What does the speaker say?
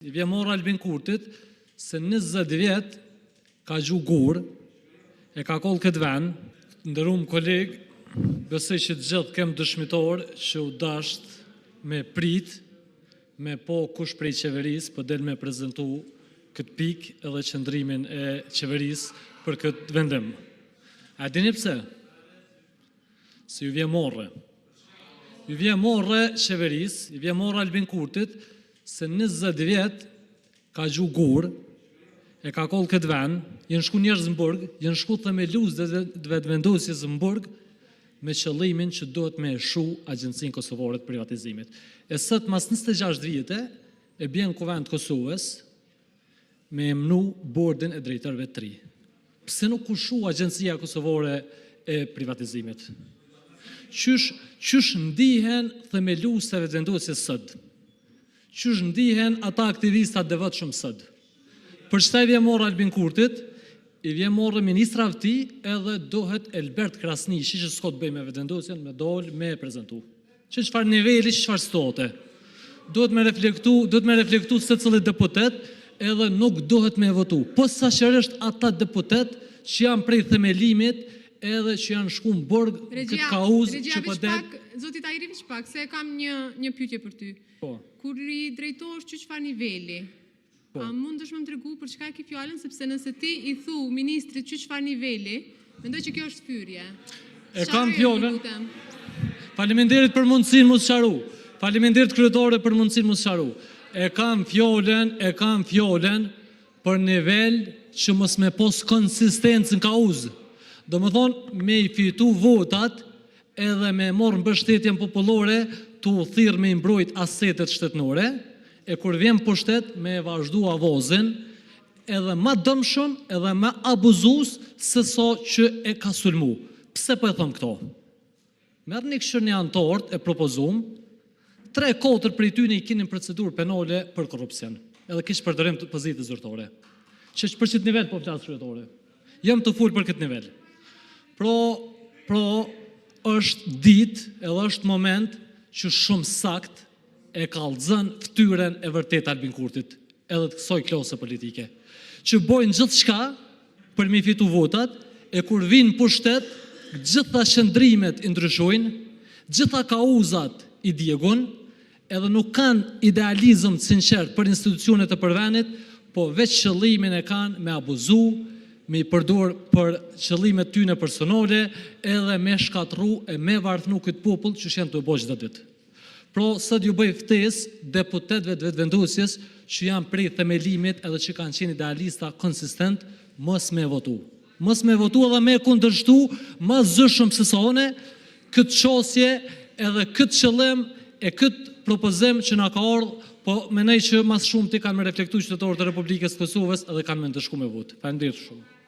I vjen morë Albin Kurtit se 20 vjet ka gju gur, e ka koll këtë vend, ndërum koleg, besoj që të gjithë kem dëshmitor që u dasht me prit, me po kush prej qeveris, për del me prezentu këtë pik edhe qëndrimin e qeveris për këtë vendim. A dini pse? Se ju vjen morë. Ju vjen morë qeveris, ju vjen morë Albin Kurtit, se 20 vjet ka gju gur, e ka koll këtë vend, jenë shku njerëz në burg, jenë shku themelus dhe vetëvendosjes në burg, me qëllimin që duhet me shu Agjencinë Kosovare të Privatizimit. E sot, mas 26 vjete, e bjen Kuvend Kosovës me emnu bordin e drejtarëve të ri. Pse nuk u shu Agjencia Kosovare e Privatizimit? Qysh ndihen themelus të vetëvendosjes sot? Qysh ndihen ata aktivistat devotshëm sot? Për çfarë i vjen morë Albin Kurtit? I vjen morë ministra vti edhe dohet Elbert Krasniqi, që s'ka të bëjë me vetëvendosjen, me dol, me prezentu. Që çfarë niveli, çfarë stote. Duhet me reflektu secili deputet, edhe nuk duhet me votu. Po saqërisht ata deputet që janë prej themelimit, edhe që janë shku në burg këtë kauz që po det. Zoti Tahiri Veçpak, se kam një pyetje për ty. Po. Kur i drejtohesh çfarë niveli? A mundesh më tregu për çka e ke fjalën, sepse nëse ti i thu ministrit çfarë niveli, mendoj që kjo është fyrje. E kam fjalën. Faleminderit për mundësinë mos sqaru. Faleminderit kryetare për mundësinë mos sqaru. E kam fjalën për nivel që mos me pos konsistencë në kauzë. Domethënë me i fitu votat edhe me morë mbështetjen popullore të u thirrë me mbrojt asetet shtetënore, e kur vjen pushtet me vazhdu avozin, edhe ma dëmshëm, edhe ma abuzus se so që e ka sulmu. Pse po e thëm këto? Merë një këshër një antort e propozum, 3-4 për i ty një i kinin procedurë penale për korupcion, edhe kishë përdërim të pozitë zyrtore. Që për qëtë nivel po flasë shtetore. Jam të full për këtë nivel. Pro është dit edhe është moment që shumë sakt e kallëzën ftyren e vërtet Albin Kurtit, edhe të kësoj klose politike, që bojnë gjithë shka për mi fitu votat, e kur vinë pushtet, gjitha shëndrimet i ndryshojnë, gjitha kauzat i djegun, edhe nuk kanë idealizëm të sinqert për institucionet e përvenit, po veç qëllimin e kanë me abuzu, me i përdor për qëllimet tyne personale, edhe me shkatru e me varthnu këtë popull që shenë të e bojë gjithë ditë. Pro, sot ju bëj ftes deputetve të vetëvendosjes që janë prej themelimit edhe që kanë qenë idealista konsistent, mos me votu. Mos me votu edhe me kundërshtu më zëshëm se sone këtë qosje edhe këtë qëllim e këtë propozim që na ka ardhur, po menej që mas shumë ti kanë me reflektu qytetarët e Republikës Kosovës edhe kanë me ndëshku me votë. Faleminderit shumë.